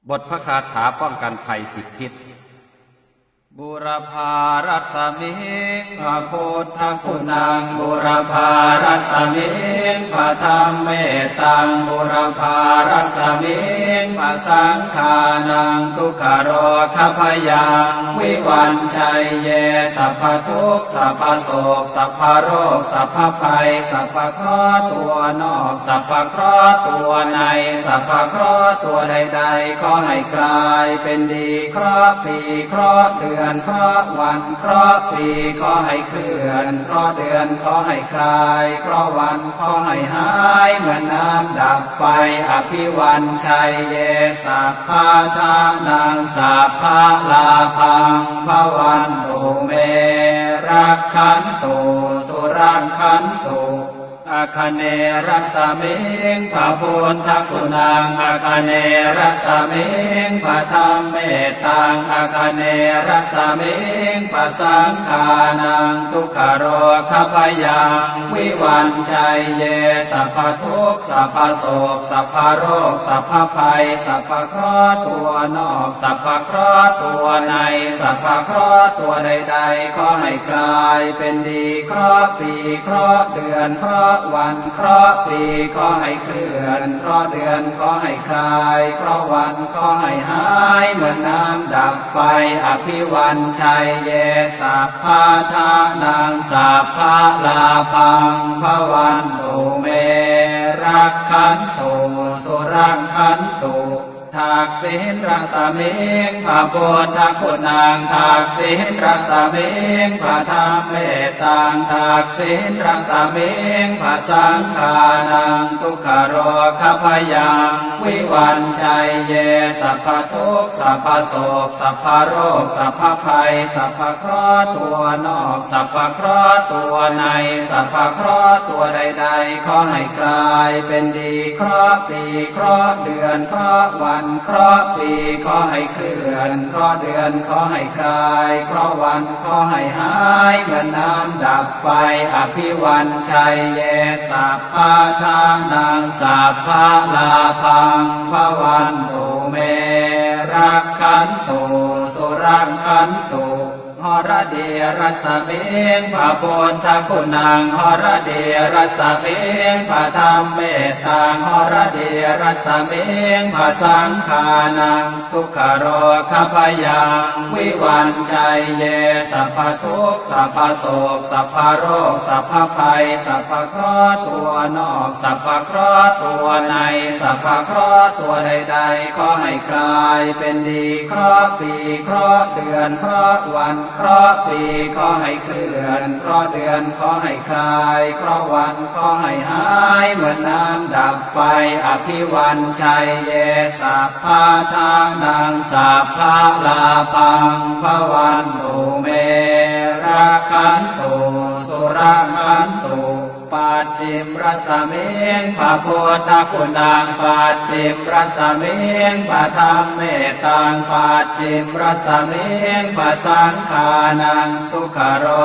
บทพระคาถาป้องกันภัยสิบทิศบุรพารัศมิงพระพุทธคุณังบุรพารัศมิงพระธรรมเมตังบุรพารัศมิงพระสังฆานังทุกขโรคพยังวิวันชัยเยสัพพทุกข์สัพพโศกสัพพโรคสัพพภัยสัพพเคราะห์ตัวนอกสัพพเคราะห์ตัวในสัพพเคราะห์ตัวใดๆขอให้กลายเป็นดีเคราะห์ปีเคราะห์เดือนเคราะห์วันเคราะห์ปีขอให้เคลื่อนเคราะห์เดือนขอให้คลายเคราะห์วันขอให้หายเหมือนน้ำดับไฟอภิวันชัยเยสัพพะทานังสัพพะลาภังภวันตุเมรักขันตุสุรังขันตุอาคเนรัสมิงพระพุทธคุณังอาคเนรัสมิงพระธรรมเมตังอาคเนรัสมิงพระสังฆานังทุกขโรคพยังวิวันชัยเยสัพพทุกข์สัพพโศกสัพพโรคสัพพภัยสัพพเคราะห์ตัวนอกสัพพเคราะห์ตัวในสัพพเคราะห์ตัวใดๆขอให้กลายเป็นดีเคราะห์ปีเคราะห์เดือนเคราะห์วันเคราะห์ปีขอให้เคลื่อนเคราะห์เดือนขอให้คลายเคราะห์วันขอให้หายเหมือนน้ำดับไฟอภิวันชัยเยสัพพะทานังสัพพะลาภังภวันตุเมรักขันตุสุรังขันตุทักษิณรัศมิงพระพุทธคุณังทักษิณรัศมิงพระธรรมเมตังทักษิณรัศมิงพระสังฆานังทุกขโรคพยังวิวันชัยเยสัพพทุกข์สัพพโศกสัพพโรคสัพพภัยสัพพเคราะห์ตัวนอกสัพพเคราะห์ตัวในสัพพเคราะห์ตัวใดๆขอให้กลายเป็นดีเคราะห์ปีเคราะห์เดือนเคราะห์วันเคราะห์ปีขอให้เคลื่อนเคราะห์เดือนขอให้คลายเคราะห์วันขอให้หายเหมือนน้ำดับไฟอภิวันชัยเยสัพพะทานังสัพพะลาภังภวันตุเมรักขันตุสุรังขันตุหรเดรัสมิงพระพุทธคุณังหรเดรัสมิงพระธรรมเมตังหรเดรัสมิงพระสังฆานังทุกขโรคพยังวิวันชัยเยสัพพทุกข์สัพพโศกสัพพโรคสัพพภัยสัพพเคราะห์ตัวนอกสัพพเคราะห์ตัวในสัพพเคราะห์ตัวใดๆขอให้กลายเป็นดีเคราะห์ปีเคราะห์เดือนเคราะห์วันเคราะห์ปีขอให้เคลื่อนเคราะห์เดือนขอให้คลายเคราะห์วันขอให้หายเหมือนน้ำดับไฟอภิวันชัยเยสัพพะทานังสัพพะลาภังภวันตุเมรักขันตุสุรังขันตุปัจฉิมรัศมิงพระพุทธคุณังปัจฉิมรัศมิงพระธรรมเมตังปัจฉิมรัศมิงพระสังฆานังทุกขโร